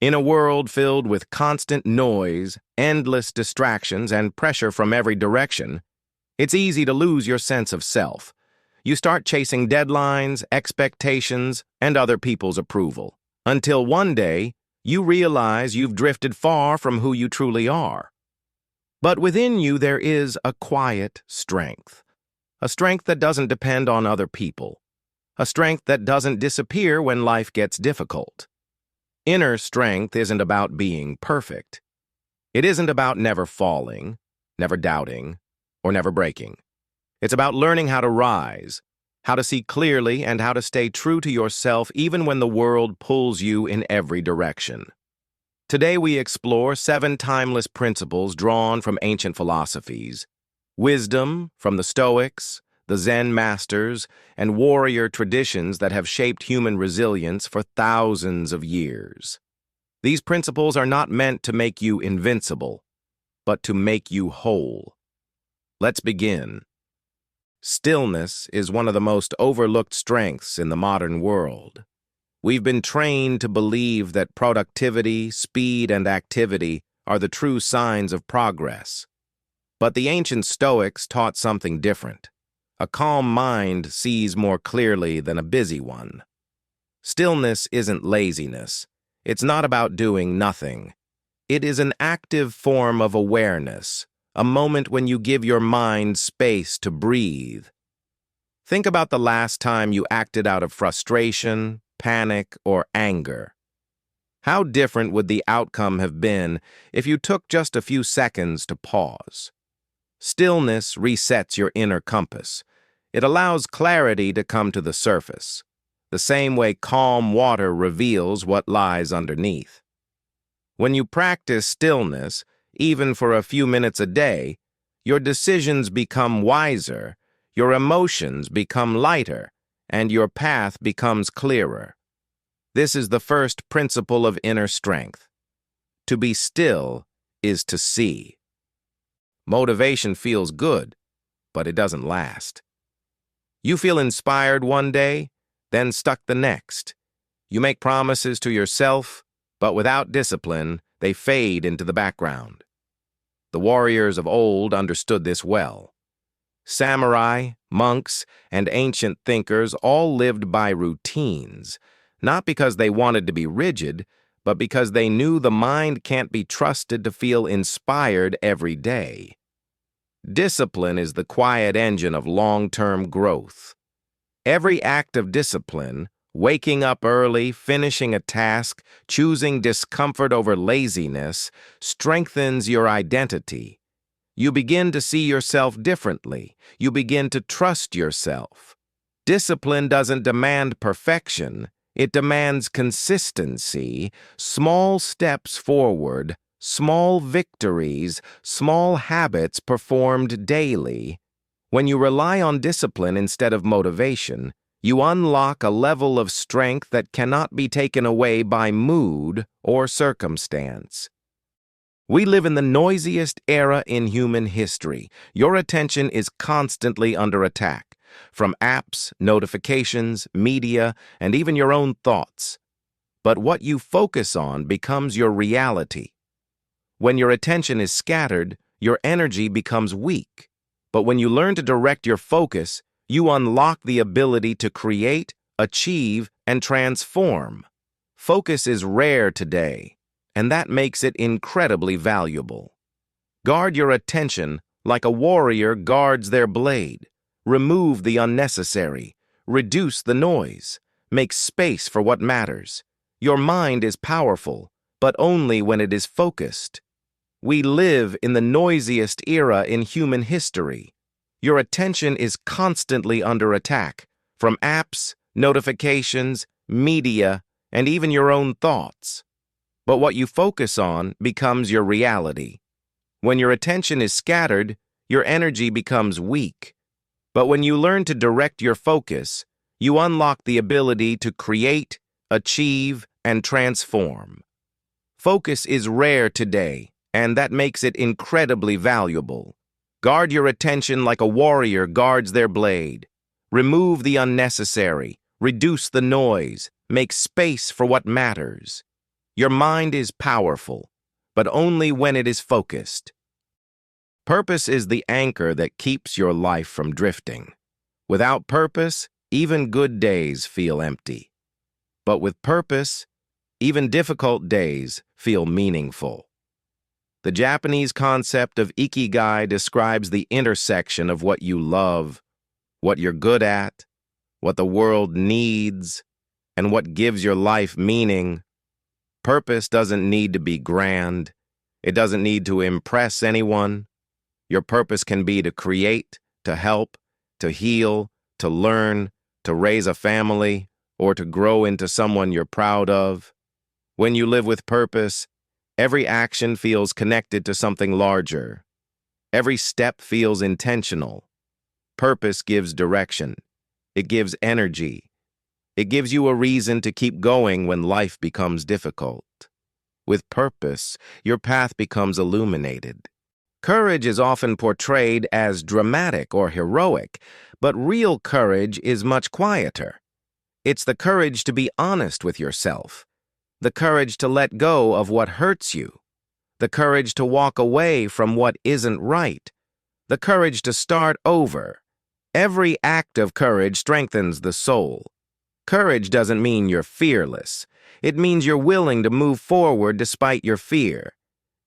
In a world filled with constant noise, endless distractions, and pressure from every direction, it's easy to lose your sense of self. You start chasing deadlines, expectations, and other people's approval, until one day you realize you've drifted far from who you truly are. But within you there is a quiet strength, a strength that doesn't depend on other people, a strength that doesn't disappear when life gets difficult. Inner strength isn't about being perfect. It isn't about never falling, never doubting, or never breaking. It's about learning how to rise, how to see clearly, and how to stay true to yourself even when the world pulls you in every direction. Today we explore 7 timeless principles drawn from ancient philosophies, wisdom from the Stoics, the Zen masters, and warrior traditions that have shaped human resilience for thousands of years. These principles are not meant to make you invincible, but to make you whole. Let's begin. Stillness is one of the most overlooked strengths in the modern world. We've been trained to believe that productivity, speed, and activity are the true signs of progress. But the ancient Stoics taught something different. A calm mind sees more clearly than a busy one. Stillness isn't laziness. It's not about doing nothing. It is an active form of awareness, a moment when you give your mind space to breathe. Think about the last time you acted out of frustration, panic, or anger. How different would the outcome have been if you took just a few seconds to pause? Stillness resets your inner compass. It allows clarity to come to the surface, the same way calm water reveals what lies underneath. When you practice stillness, even for a few minutes a day, your decisions become wiser, your emotions become lighter, and your path becomes clearer. This is the first principle of inner strength. To be still is to see. Motivation feels good, but it doesn't last. You feel inspired one day, then stuck the next. You make promises to yourself, but without discipline, they fade into the background. The warriors of old understood this well. Samurai, monks, and ancient thinkers all lived by routines, not because they wanted to be rigid, but because they knew the mind can't be trusted to feel inspired every day. Discipline is the quiet engine of long-term growth. Every act of discipline, waking up early, finishing a task, choosing discomfort over laziness, strengthens your identity. You begin to see yourself differently. You begin to trust yourself. Discipline doesn't demand perfection. It demands consistency, small steps forward, small victories, small habits performed daily. When you rely on discipline instead of motivation, you unlock a level of strength that cannot be taken away by mood or circumstance. We live in the noisiest era in human history. Your attention is constantly under attack, from apps, notifications, media, and even your own thoughts. But what you focus on becomes your reality. When your attention is scattered, your energy becomes weak. But when you learn to direct your focus, you unlock the ability to create, achieve, and transform. Focus is rare today, and that makes it incredibly valuable. Guard your attention like a warrior guards their blade. Remove the unnecessary. Reduce the noise. Make space for what matters. Your mind is powerful, but only when it is focused. We live in the noisiest era in human history. Your attention is constantly under attack, from apps, notifications, media, and even your own thoughts. But what you focus on becomes your reality. When your attention is scattered, your energy becomes weak. But when you learn to direct your focus, you unlock the ability to create, achieve, and transform. Focus is rare today, and that makes it incredibly valuable. Guard your attention like a warrior guards their blade. Remove the unnecessary, reduce the noise, make space for what matters. Your mind is powerful, but only when it is focused. Purpose is the anchor that keeps your life from drifting. Without purpose, even good days feel empty. But with purpose, even difficult days feel meaningful. The Japanese concept of ikigai describes the intersection of what you love, what you're good at, what the world needs, and what gives your life meaning. Purpose doesn't need to be grand. It doesn't need to impress anyone. Your purpose can be to create, to help, to heal, to learn, to raise a family, or to grow into someone you're proud of. When you live with purpose, every action feels connected to something larger. Every step feels intentional. Purpose gives direction. It gives energy. It gives you a reason to keep going when life becomes difficult. With purpose, your path becomes illuminated. Courage is often portrayed as dramatic or heroic, but real courage is much quieter. It's the courage to be honest with yourself, the courage to let go of what hurts you, the courage to walk away from what isn't right, the courage to start over. Every act of courage strengthens the soul. Courage doesn't mean you're fearless. It means you're willing to move forward despite your fear.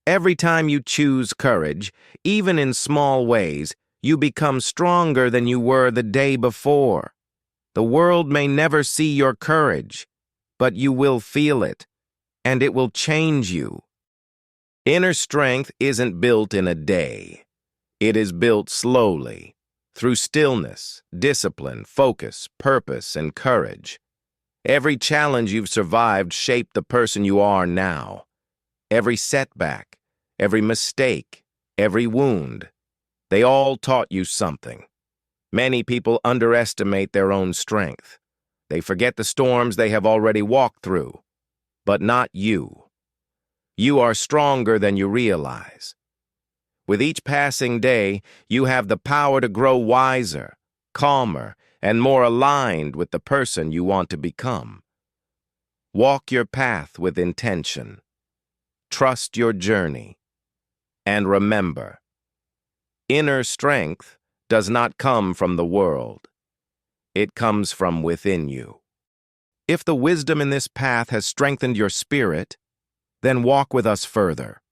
Every time you choose courage, even in small ways, you become stronger than you were the day before. The world may never see your courage, but you will feel it, and it will change you. Inner strength isn't built in a day. It is built slowly, through stillness, discipline, focus, purpose, and courage. Every challenge you've survived shaped the person you are now. Every setback, every mistake, every wound, they all taught you something. Many people underestimate their own strength. They forget the storms they have already walked through. But not you. You are stronger than you realize. With each passing day, you have the power to grow wiser, calmer, and more aligned with the person you want to become. Walk your path with intention. Trust your journey. And remember, inner strength does not come from the world. It comes from within you. If the wisdom in this path has strengthened your spirit, then walk with us further.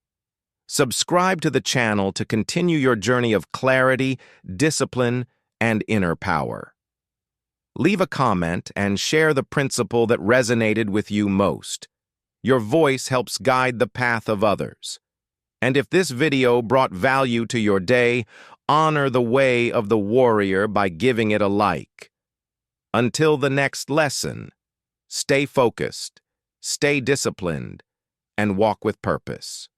Subscribe to the channel to continue your journey of clarity, discipline, and inner power. Leave a comment and share the principle that resonated with you most. Your voice helps guide the path of others. And if this video brought value to your day, honor the way of the warrior by giving it a like. Until the next lesson, stay focused, stay disciplined, and walk with purpose.